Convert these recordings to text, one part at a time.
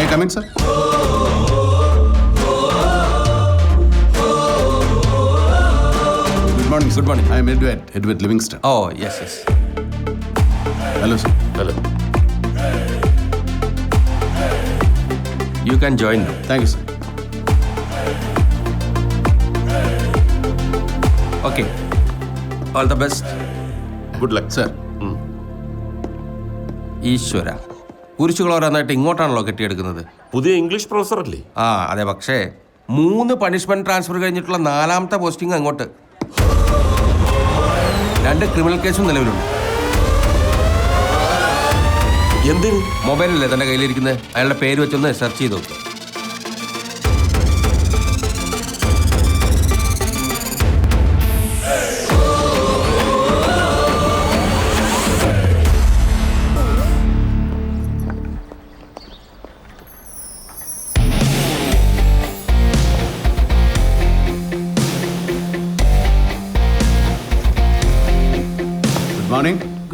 May I come in, sir? Good morning, sir. Good morning. I am Edward Livingston. Oh, yes. Hello, sir. Hello. You can join now. Thank you, sir. Okay. All the best. Good luck, sir. ഈശ്വര, കുരിശുകൾ ഓരോന്നായിട്ട് ഇങ്ങോട്ടാണല്ലോ കെട്ടിയെടുക്കുന്നത്. പുതിയ English professor അല്ലേ? ആ അതെ, പക്ഷേ 3 punishment transfer കഴിഞ്ഞിട്ടുള്ള 4ാമത്തെ posting അങ്ങോട്ട്. 2 criminal കേസും നിലവിലുണ്ട്. എന്തിന്? മൊബൈലല്ലേ തൻ്റെ കയ്യിലിരിക്കുന്നത്, അയാളുടെ പേര് വെച്ചൊന്ന് സെർച്ച് ചെയ്ത് നോക്കുക.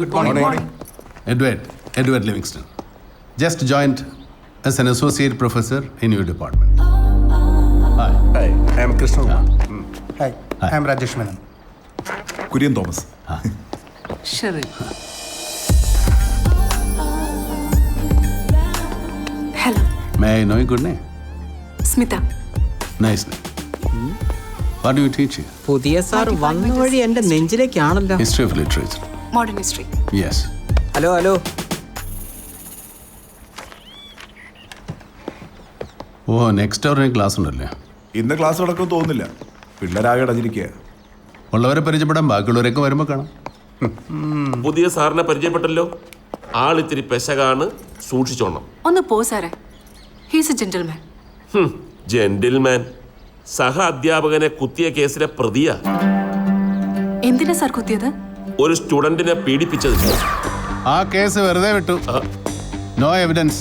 Good morning. Edward Livingston. Just joined as an associate professor in your department. Hi. Hi, I am Krishna. Hi, Hi. I am Rajesh Menon. Kurian Thomas. Shari. Hello, May I know your good name? Smita. Nice name. What do you teach here? പുതിയ sir വന്ന വഴി എന്റെ നെഞ്ചിലേക്കാണല്ലോ. History of literature. Modern history. Yes. Hello ഓ, next അവറിന് class ഉണ്ടല്ലേ? ഇന്ന് class നടക്കും തോന്നുന്നില്ല, പിള്ളേരാകെ അടഞ്ഞിരിക്കുക. ഉള്ളവരെ പരിചയപ്പെടാൻ ബാക്കിയുള്ളവരൊക്കെ വരുമ്പോൾ കാണാം. പുതിയ സാറിനെ പരിചയപ്പെട്ടല്ലോ. ആളിത്തിരി പെശകാണ്, സൂക്ഷിച്ചോണം. ഒന്ന് പോ സാറേ. He's A gentleman. ജെന്റിൽമാൻ. സഹ അധ്യാപകനെ കുത്തിയ കേസിലെ പ്രതിയാ. എന്തിനാ സാർ കുത്തിയത്? ഒരു സ്റ്റുഡന്റിനെ പീഡിപ്പിച്ചതില്ല. ആ കേസ് വെറുതെ വിട്ടു. No evidence.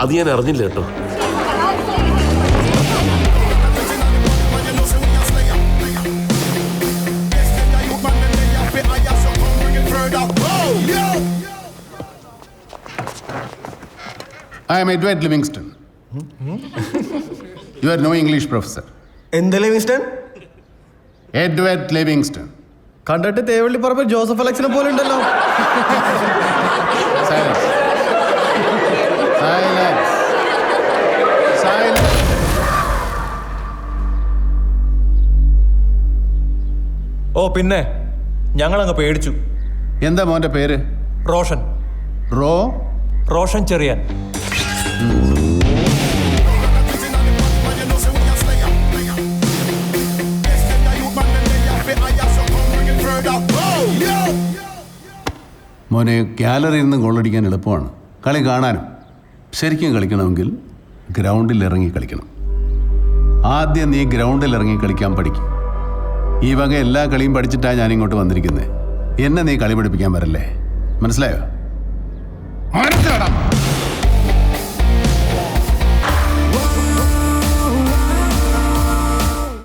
അത് ഞാൻ അറിഞ്ഞില്ല കേട്ടോ. I am Edward Livingston. You are no English professor. എന്ത് ലിവിങ്സ്റ്റൺ? Edward Livingston. കണ്ടിട്ട് തേവള്ളി പറമ്പിൽ ജോസഫ് അലക്സിനെ പോലെ ഉണ്ടല്ലോ. Silence. Silence. Silence. ഓ പിന്നെ ഞങ്ങളങ്ങ് പേടിച്ചു. എന്താ മോന്റെ പേര്? റോഷൻ. റോഷൻ ചെറിയാൻ. മോനെ, ഗാലറിയിൽ നിന്ന് ഗോളടിക്കാൻ എളുപ്പമാണ്, കളി കാണാനും. ശരിക്കും കളിക്കണമെങ്കിൽ ഗ്രൗണ്ടിൽ ഇറങ്ങി കളിക്കണം. ആദ്യം നീ ഗ്രൗണ്ടിൽ ഇറങ്ങി കളിക്കാൻ പഠിക്കും. ഈ വക എല്ലാ കളിയും പഠിച്ചിട്ടാണ് ഞാനിങ്ങോട്ട് വന്നിരിക്കുന്നത്. എന്നെ നീ കളി പഠിപ്പിക്കാൻ വരല്ലേ, മനസ്സിലായോ?